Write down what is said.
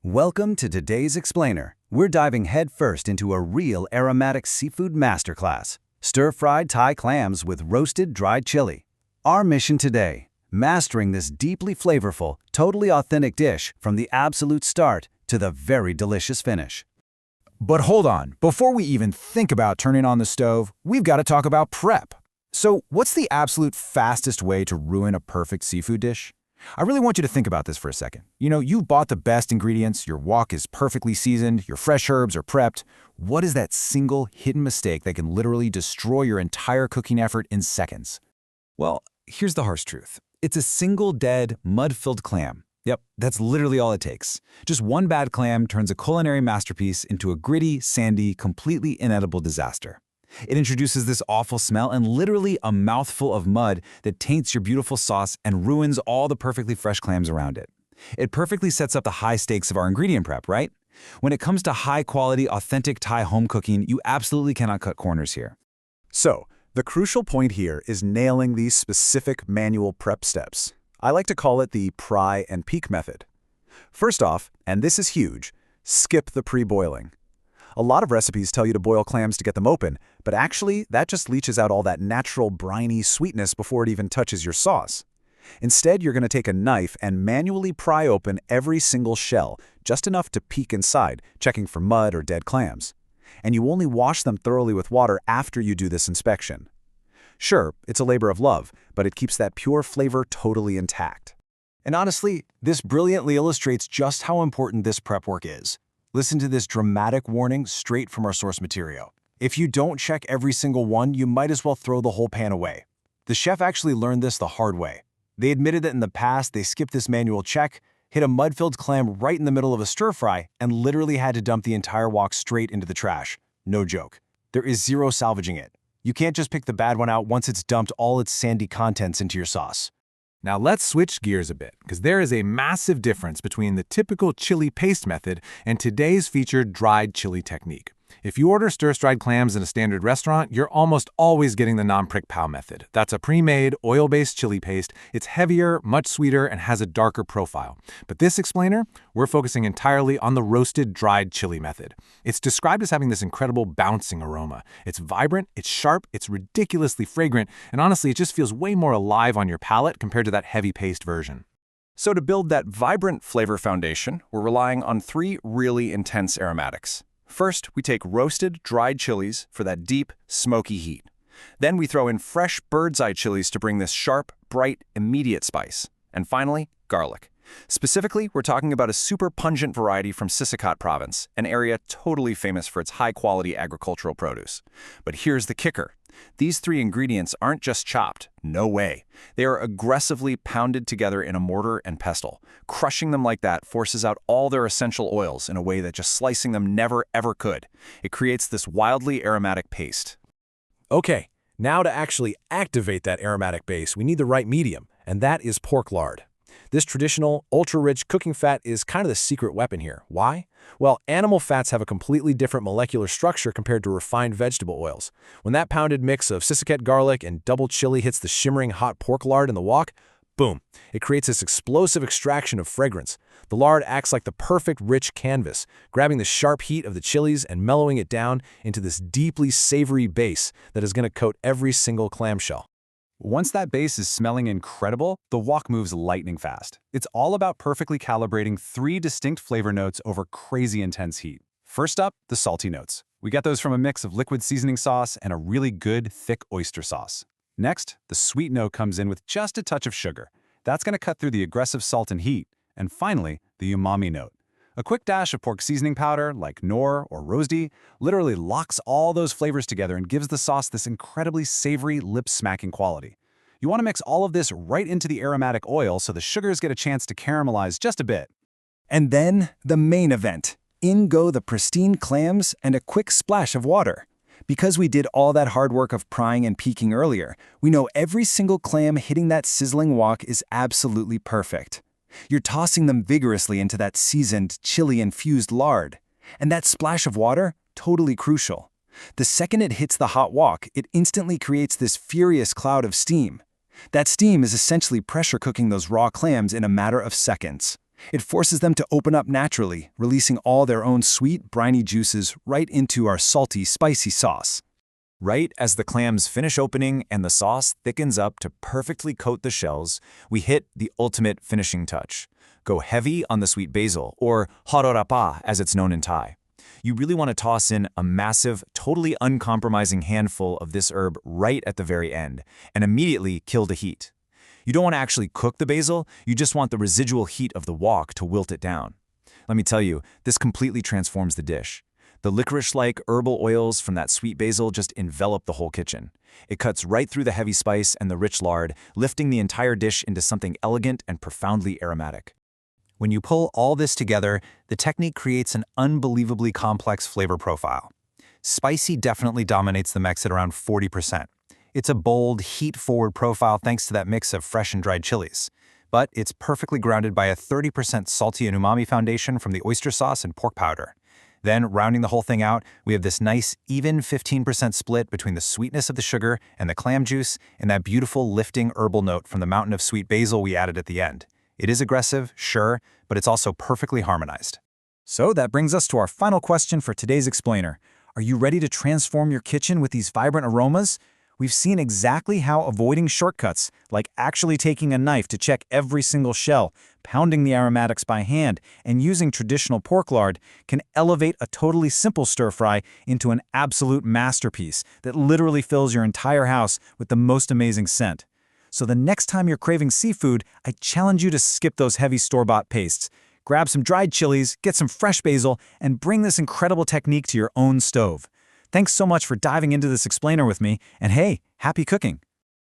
Welcome to today's Explainer. We're diving headfirst into a real aromatic seafood masterclass, stir-fried Thai clams with roasted dried chili. Our mission today, mastering this deeply flavorful, totally authentic dish from the absolute start to the very delicious finish. But hold on, before we even think about turning on the stove, we've got to talk about prep. So what's the absolute fastest way to ruin a perfect seafood dish? I really want you to think about this for a second. You've bought the best ingredients, your wok is perfectly seasoned, your fresh herbs are prepped. What is that single hidden mistake that can literally destroy your entire cooking effort in seconds? Well, here's the harsh truth. It's a single dead, mud-filled clam. Yep, that's literally all it takes. Just one bad clam turns a culinary masterpiece into a gritty, sandy, completely inedible disaster. It introduces this awful smell and literally a mouthful of mud that taints your beautiful sauce and ruins all the perfectly fresh clams around it. It perfectly sets up the high stakes of our ingredient prep, right? When it comes to high-quality, authentic Thai home cooking, you absolutely cannot cut corners here. So, the crucial point here is nailing these specific manual prep steps. I like to call it the pry and peek method. First off, and this is huge, skip the pre-boiling. A lot of recipes tell you to boil clams to get them open, but actually, that just leaches out all that natural briny sweetness before it even touches your sauce. Instead, you're going to take a knife and manually pry open every single shell, just enough to peek inside, checking for mud or dead clams. And you only wash them thoroughly with water after you do this inspection. Sure, it's a labor of love, but it keeps that pure flavor totally intact. And honestly, this brilliantly illustrates just how important this prep work is. Listen to this dramatic warning straight from our source material. If you don't check every single one, you might as well throw the whole pan away. The chef actually learned this the hard way. They admitted that in the past, they skipped this manual check, hit a mud-filled clam right in the middle of a stir-fry, and literally had to dump the entire wok straight into the trash. No joke. There is zero salvaging it. You can't just pick the bad one out once it's dumped all its sandy contents into your sauce. Now let's switch gears a bit, because there is a massive difference between the typical chili paste method and today's featured dried chili technique. If you order stir-fried clams in a standard restaurant, you're almost always getting the non-Prik Pao method. That's a pre-made, oil-based chili paste. It's heavier, much sweeter, and has a darker profile. But this explainer, we're focusing entirely on the roasted dried chili method. It's described as having this incredible bouncing aroma. It's vibrant, it's sharp, it's ridiculously fragrant, and honestly, it just feels way more alive on your palate compared to that heavy paste version. So to build that vibrant flavor foundation, we're relying on 3 really intense aromatics. First, we take roasted, dried chilies for that deep, smoky heat. Then we throw in fresh bird's-eye chilies to bring this sharp, bright, immediate spice. And finally, garlic. Specifically, we're talking about a super pungent variety from Sisakat province, an area totally famous for its high-quality agricultural produce. But here's the kicker. These 3 ingredients aren't just chopped. No way. They are aggressively pounded together in a mortar and pestle. Crushing them like that forces out all their essential oils in a way that just slicing them never ever could. It creates this wildly aromatic paste. Okay, now to actually activate that aromatic base, we need the right medium, and that is pork lard. This traditional, ultra-rich cooking fat is kind of the secret weapon here. Why? Well, animal fats have a completely different molecular structure compared to refined vegetable oils. When that pounded mix of Sisakat garlic and double chili hits the shimmering hot pork lard in the wok, boom, it creates this explosive extraction of fragrance. The lard acts like the perfect rich canvas, grabbing the sharp heat of the chilies and mellowing it down into this deeply savory base that is going to coat every single clamshell. Once that base is smelling incredible, the wok moves lightning fast. It's all about perfectly calibrating 3 distinct flavor notes over crazy intense heat. First up, the salty notes. We get those from a mix of liquid seasoning sauce and a really good, thick oyster sauce. Next, the sweet note comes in with just a touch of sugar. That's going to cut through the aggressive salt and heat. And finally, the umami note. A quick dash of pork seasoning powder, like Knorr or Rosdi, literally locks all those flavors together and gives the sauce this incredibly savory, lip-smacking quality. You want to mix all of this right into the aromatic oil so the sugars get a chance to caramelize just a bit. And then, the main event. In go the pristine clams and a quick splash of water. Because we did all that hard work of prying and peeking earlier, we know every single clam hitting that sizzling wok is absolutely perfect. You're tossing them vigorously into that seasoned, chili-infused lard. And that splash of water, totally crucial. The second it hits the hot wok, it instantly creates this furious cloud of steam. That steam is essentially pressure cooking those raw clams in a matter of seconds. It forces them to open up naturally, releasing all their own sweet, briny juices right into our salty, spicy sauce. Right as the clams finish opening and the sauce thickens up to perfectly coat the shells, we hit the ultimate finishing touch. Go heavy on the sweet basil, or harorapa as it's known in Thai. You really want to toss in a massive, totally uncompromising handful of this herb right at the very end, and immediately kill the heat. You don't want to actually cook the basil, you just want the residual heat of the wok to wilt it down. Let me tell you, this completely transforms the dish. The licorice-like herbal oils from that sweet basil just envelop the whole kitchen. It cuts right through the heavy spice and the rich lard, lifting the entire dish into something elegant and profoundly aromatic. When you pull all this together, the technique creates an unbelievably complex flavor profile. Spicy definitely dominates the mix at around 40%. It's a bold, heat-forward profile thanks to that mix of fresh and dried chilies. But it's perfectly grounded by a 30% salty and umami foundation from the oyster sauce and pork powder. Then, rounding the whole thing out, we have this nice, even 15% split between the sweetness of the sugar and the clam juice and that beautiful, lifting herbal note from the mountain of sweet basil we added at the end. It is aggressive, sure, but it's also perfectly harmonized. So that brings us to our final question for today's explainer. Are you ready to transform your kitchen with these vibrant aromas? We've seen exactly how avoiding shortcuts, like actually taking a knife to check every single shell, pounding the aromatics by hand, and using traditional pork lard, can elevate a totally simple stir-fry into an absolute masterpiece that literally fills your entire house with the most amazing scent. So the next time you're craving seafood, I challenge you to skip those heavy store-bought pastes. Grab some dried chilies, get some fresh basil, and bring this incredible technique to your own stove. Thanks so much for diving into this explainer with me, and hey, happy cooking!